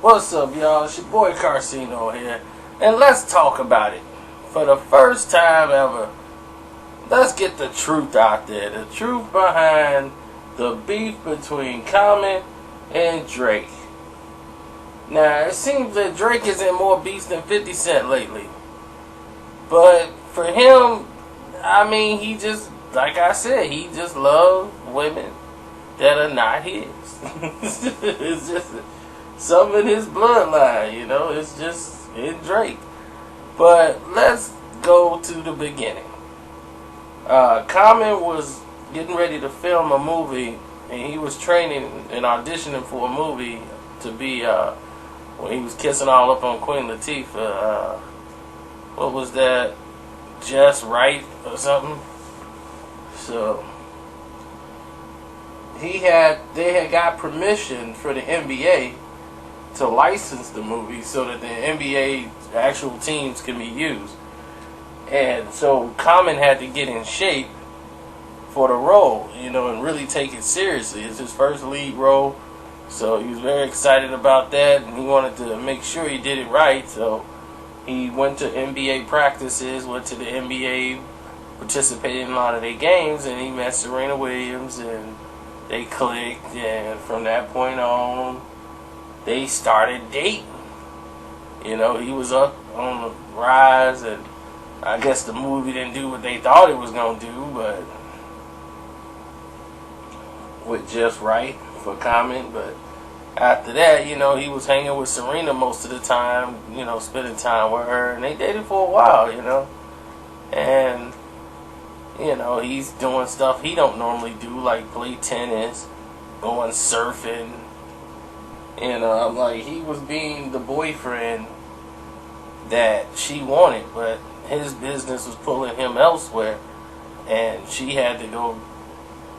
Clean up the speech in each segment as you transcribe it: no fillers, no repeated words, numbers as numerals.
What's up, y'all? It's your boy Carcino here, and let's talk about it. For the first time ever, let's get the truth out there. The truth behind the beef between Common and Drake. Now, it seems that Drake is in more beefs than 50 Cent lately. But for him, I mean, he just, like I said, he just loves women that are not his. It's just something in his bloodline, you know. It's just in Drake. But let's go to the beginning. Common was getting ready to film a movie, and he was training and auditioning for a movie to be when he was kissing all up on Queen Latifah. What was that? Just Right or something. So they had got permission for the NBA to license the movie so that the NBA actual teams can be used. And so Common had to get in shape for the role, you know, and really take it seriously. It's his first lead role, so he was very excited about that, and he wanted to make sure he did it right. So he went to NBA practices, went to the NBA, participated in a lot of their games, and he met Serena Williams, and they clicked, and from that point on, they started dating. You know, he was up on the rise, and I guess the movie didn't do what they thought it was going to do, but with Just Right for Common. But after that, you know, he was hanging with Serena most of the time, you know, spending time with her, and they dated for a while, you know. And, you know, he's doing stuff he don't normally do, like play tennis, going surfing. You know, like, he was being the boyfriend that she wanted, but his business was pulling him elsewhere, and she had to go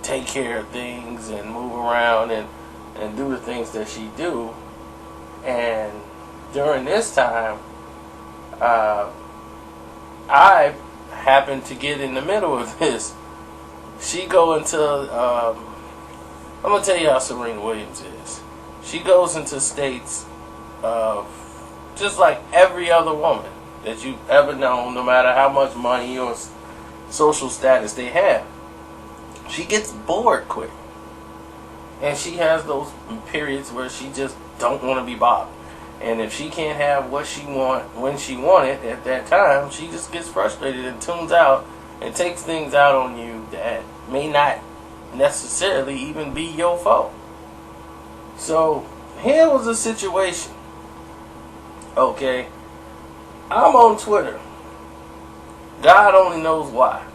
take care of things and move around and do the things that she do. And during this time, I happened to get in the middle of this. She go into I'm gonna tell you how Serena Williams is. She goes into states of just like every other woman that you've ever known, no matter how much money or social status they have. She gets bored quick. And she has those periods where she just don't want to be bothered. And if she can't have what she want when she want it at that time, she just gets frustrated and tunes out and takes things out on you that may not necessarily even be your fault. So here was a situation. Okay, I'm on Twitter. God only knows why.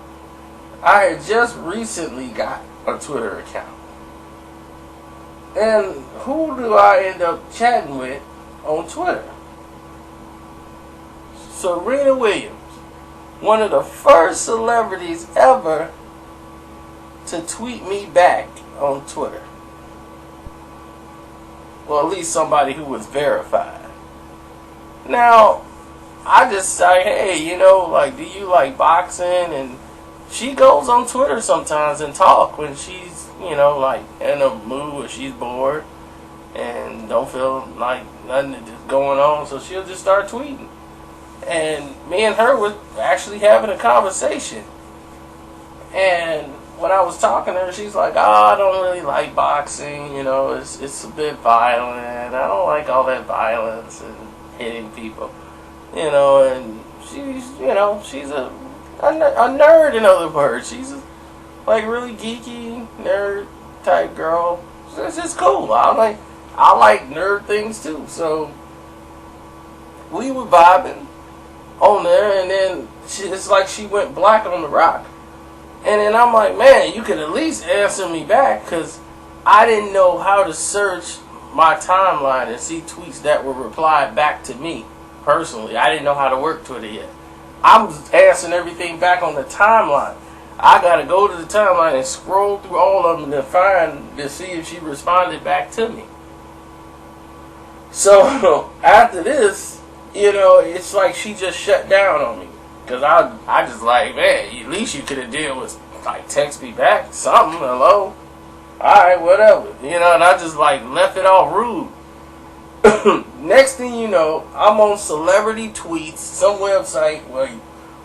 I had just recently got a Twitter account. And who do I end up chatting with on Twitter? Serena Williams, one of the first celebrities ever to tweet me back on Twitter. Well, at least somebody who was verified. Now, I just say, hey, you know, like, do you like boxing? And she goes on Twitter sometimes and talk when she's, you know, like in a mood where she's bored and don't feel like nothing is going on, so she'll just start tweeting. And me and her were actually having a conversation. And when I was talking to her, she's like, oh, I don't really like boxing, you know, it's a bit violent. I don't like all that violence and hitting people, you know. And she's, you know, she's a nerd, in other words. She's a, like, really geeky nerd type girl. It's just cool. I like nerd things too. So we were vibing on there, and then it's like she went black on the rock. And then I'm like, man, you could at least answer me back, because I didn't know how to search my timeline and see tweets that were replied back to me personally. I didn't know how to work Twitter yet. I was answering everything back on the timeline. I gotta go to the timeline and scroll through all of them to see if she responded back to me. So after this, you know, it's like she just shut down on me. Because I just like, man, at least you could have did was like text me back something, hello. Alright, whatever. You know, and I just like left it all rude. Next thing you know, I'm on Celebrity Tweets, some website where,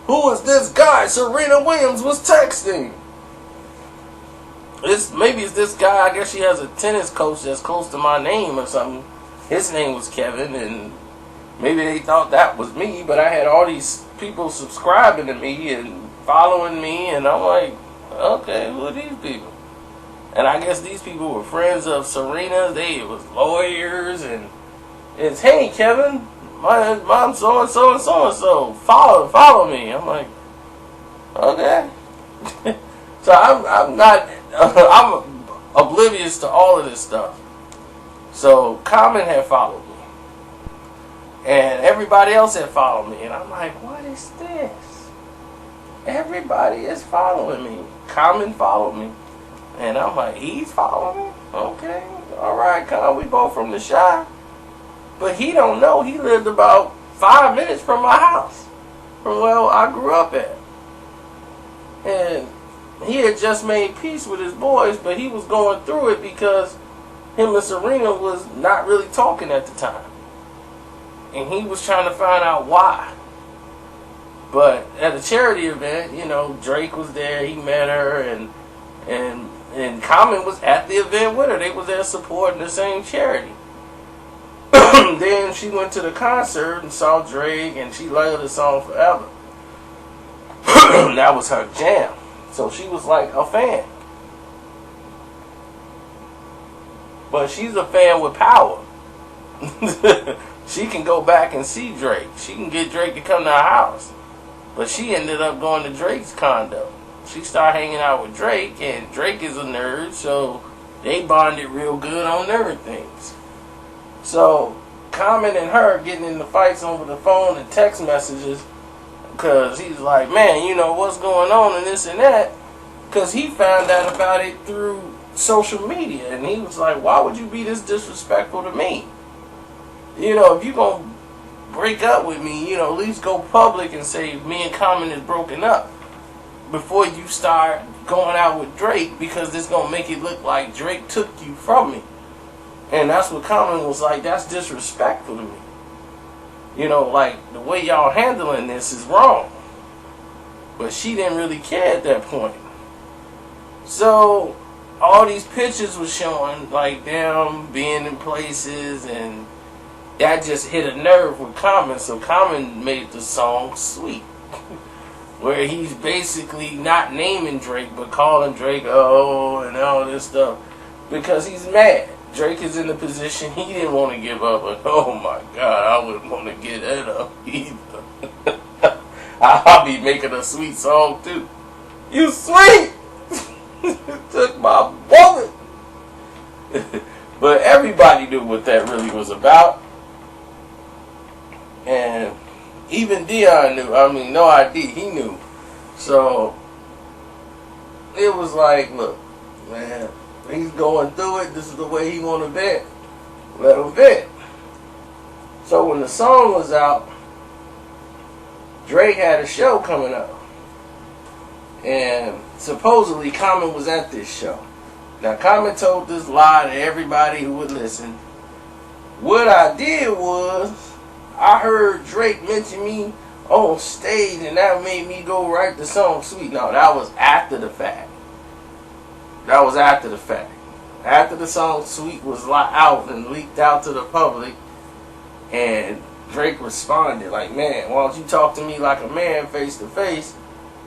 who is this guy Serena Williams was texting? Maybe it's this guy. I guess she has a tennis coach that's close to my name or something. His name was Kevin, and maybe they thought that was me, but I had all these people subscribing to me and following me, and I'm like, okay, who are these people? And I guess these people were friends of Serena's. They was lawyers, and it's, hey, Kevin, my mom's so-and-so and so-and-so. Follow me. I'm like, okay. So I'm not, I'm oblivious to all of this stuff. So Common had followed me. And everybody else had followed me. And I'm like, what is this? Everybody is following me. Common followed me. And I'm like, he's following me? Okay. Alright, Common, we both from the Chi. But he don't know he lived about 5 minutes from my house. From where I grew up at. And he had just made peace with his boys, but he was going through it because him and Serena was not really talking at the time. And he was trying to find out why. But at a charity event, you know, Drake was there, he met her, and Common was at the event with her. They was there supporting the same charity. Then she went to the concert and saw Drake, and she loved the song Forever. That was her jam. So she was like a fan. But she's a fan with power. She can go back and see Drake. She can get Drake to come to her house. But she ended up going to Drake's condo. She started hanging out with Drake, and Drake is a nerd, so they bonded real good on nerd things. So Common and her getting into fights over the phone and text messages, because he's like, man, you know what's going on and this and that, because he found out about it through social media. And he was like, why would you be this disrespectful to me? You know, if you're going to break up with me, you know, at least go public and say me and Common is broken up before you start going out with Drake, because it's going to make it look like Drake took you from me. And that's what Common was like, that's disrespectful to me. You know, like, the way y'all handling this is wrong. But she didn't really care at that point. So, all these pictures were showing, like, them being in places, and that just hit a nerve with Common. So Common made the song Sweet. Where he's basically not naming Drake, but calling Drake, oh, and all this stuff. Because he's mad. Drake is in the position he didn't want to give up. But, oh my God, I wouldn't want to get that up either. I'll be making a sweet song too. You sweet! Took my woman! But everybody knew what that really was about. And even Dion knew. I mean, No ID, he knew. So, it was like, look, man, he's going through it. This is the way he want to vent. Let him vent. So when the song was out, Drake had a show coming up. And supposedly Common was at this show. Now Common told this lie to everybody who would listen. What I did was, I heard Drake mention me on stage, and that made me go write the song Sweet. No, that was after the fact. That was after the fact. After the song Sweet was out and leaked out to the public, and Drake responded like, man, why don't you talk to me like a man face to face?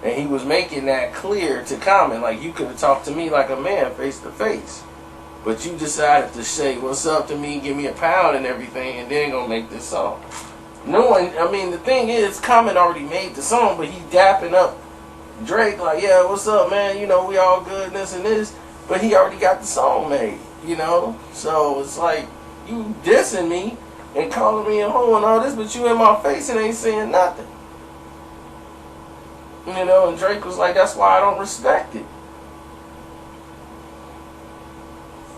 And he was making that clear to Common, like, you could have talked to me like a man face to face. But you decided to say what's up to me, give me a pound and everything, and then gonna make this song. No one, I mean, the thing is, Common already made the song, but he dapping up Drake like, yeah, what's up, man? You know, we all good, this and this. But he already got the song made, you know? So it's like, you dissing me and calling me a hoe and all this, but you in my face and ain't saying nothing. You know, and Drake was like, that's why I don't respect it.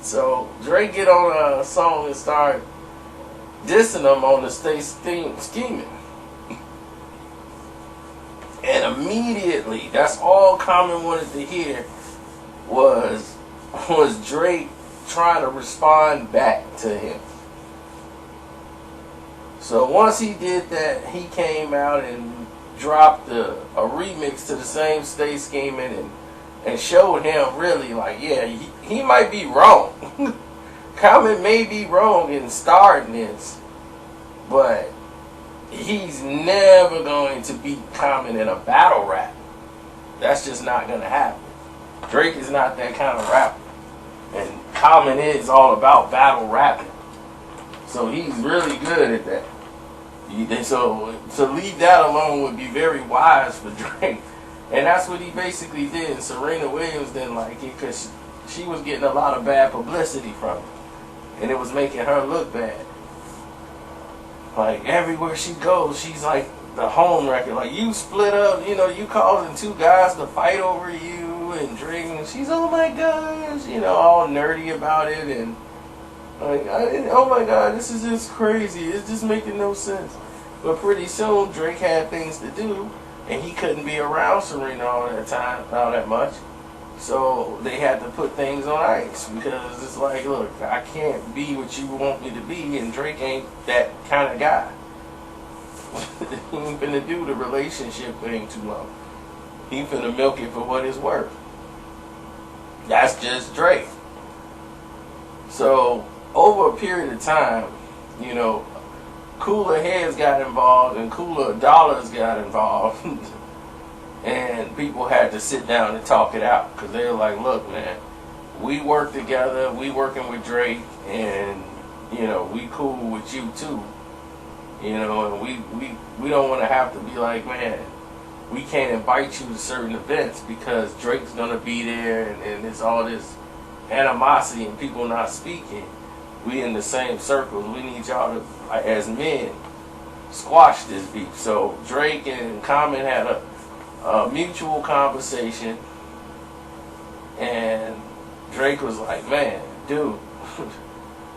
So Drake get on a song and start dissing him on the stage scheming. And immediately, that's all Common wanted to hear was Drake trying to respond back to him. So once he did that, he came out and dropped a remix to the same Stay Scheming and showed him really like, yeah, he might be wrong. Common may be wrong in starting this, but he's never going to beat Common in a battle rap. That's just not going to happen. Drake is not that kind of rapper. And Common is all about battle rapping. So he's really good at that. So to leave that alone would be very wise for Drake. And that's what he basically did. And Serena Williams didn't like it because she was getting a lot of bad publicity from it. And it was making her look bad. Like everywhere she goes, she's like the home record. Like you split up, you causing two guys to fight over you and Drake. And she's, oh my gosh, all nerdy about it. And like, oh my god, this is just crazy. It's just making no sense. But pretty soon, Drake had things to do, and he couldn't be around Serena all that much. So they had to put things on ice because it's like, look, I can't be what you want me to be, and Drake ain't that kind of guy. He ain't finna do the relationship thing too long. He finna milk it for what it's worth. That's just Drake. So over a period of time, cooler heads got involved and cooler dollars got involved. And people had to sit down and talk it out because they were like, look, man, we work together, we working with Drake, and, we cool with you too. And we don't want to have to be like, man, we can't invite you to certain events because Drake's going to be there and it's all this animosity and people not speaking. We in the same circles. We need y'all to, as men, squash this beef. So Drake and Common had a mutual conversation, and Drake was like, man, dude,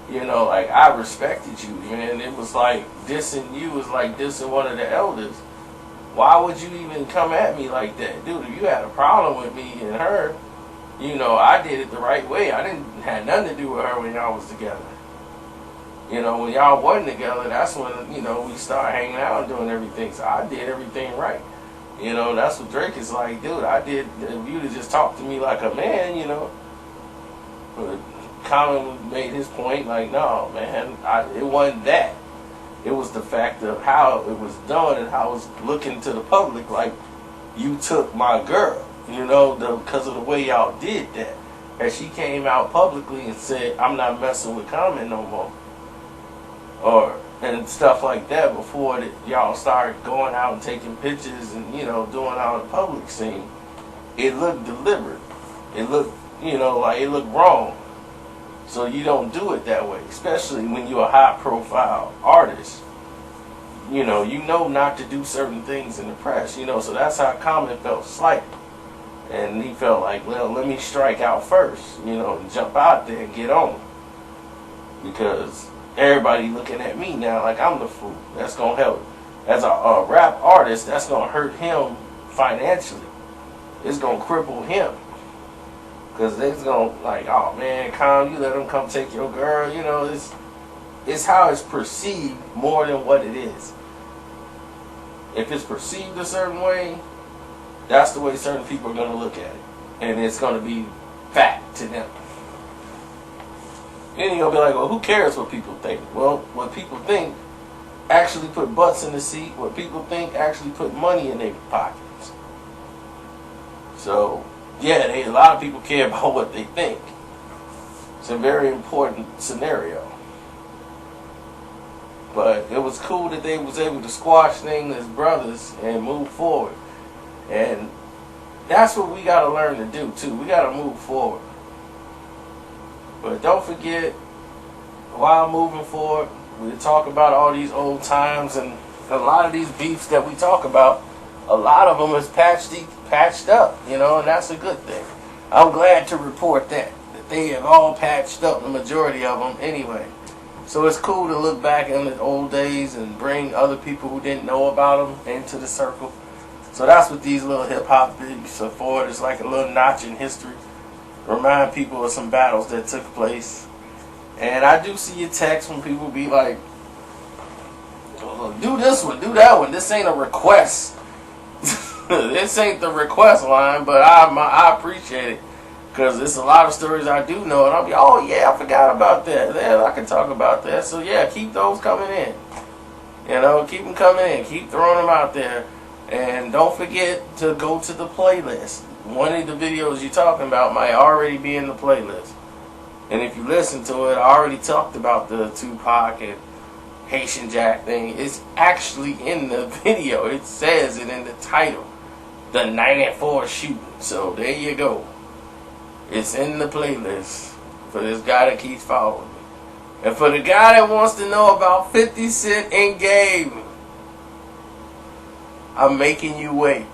like I respected you, man. It was like dissing you was like dissing one of the elders. Why would you even come at me like that? Dude, if you had a problem with me and her, I did it the right way. I didn't have nothing to do with her when y'all was together. When y'all wasn't together, that's when, we started hanging out and doing everything. So I did everything right. That's what Drake is like, dude, I did, if you'd have just talked to me like a man, But Common made his point, like, no, man, it wasn't that. It was the fact of how it was done and how it was looking to the public like you took my girl, because of the way y'all did that. And she came out publicly and said, I'm not messing with Common no more. And stuff like that before y'all started going out and taking pictures and, doing all the public scene. It looked deliberate. It looked, like it looked wrong. So you don't do it that way, especially when you're a high-profile artist. You know not to do certain things in the press, so that's how Common felt slighted. And he felt like, well, let me strike out first, and jump out there and get on. Because everybody looking at me now like I'm the fool. That's going to help. As a rap artist, that's going to hurt him financially. It's going to cripple him. Because they're going to like, oh man, you let him come take your girl. It's how it's perceived more than what it is. If it's perceived a certain way, that's the way certain people are going to look at it. And it's going to be fact to them. Then you're going to be like, well, who cares what people think? Well, what people think actually put butts in the seat. What people think actually put money in their pockets. So, yeah, a lot of people care about what they think. It's a very important scenario. But it was cool that they was able to squash things as brothers and move forward. And that's what we got to learn to do, too. We got to move forward. But don't forget, while moving forward, we talk about all these old times, and a lot of these beefs that we talk about, a lot of them is patched up, and that's a good thing. I'm glad to report that they have all patched up, the majority of them anyway. So it's cool to look back in the old days and bring other people who didn't know about them into the circle. So that's what these little hip-hop beefs are for. It's like a little notch in history. Remind people of some battles that took place. And I do see your text when people be like, do this one, do that one. This ain't a request. This ain't the request line, but I appreciate it because there's a lot of stories I do know, and I'll be, oh yeah, I forgot about that. Yeah, I can talk about that. So yeah, keep those coming in. You know, keep them coming in. Keep throwing them out there, and don't forget to go to the playlist. One of the videos you're talking about might already be in the playlist, and if you listen to it, I already talked about the Tupac and Haitian Jack thing. It's actually in the video. It says it in the title. The 94 shooting. So there you go. It's in the playlist for this guy that keeps following me. And for the guy that wants to know about 50 Cent in game, I'm making you wait.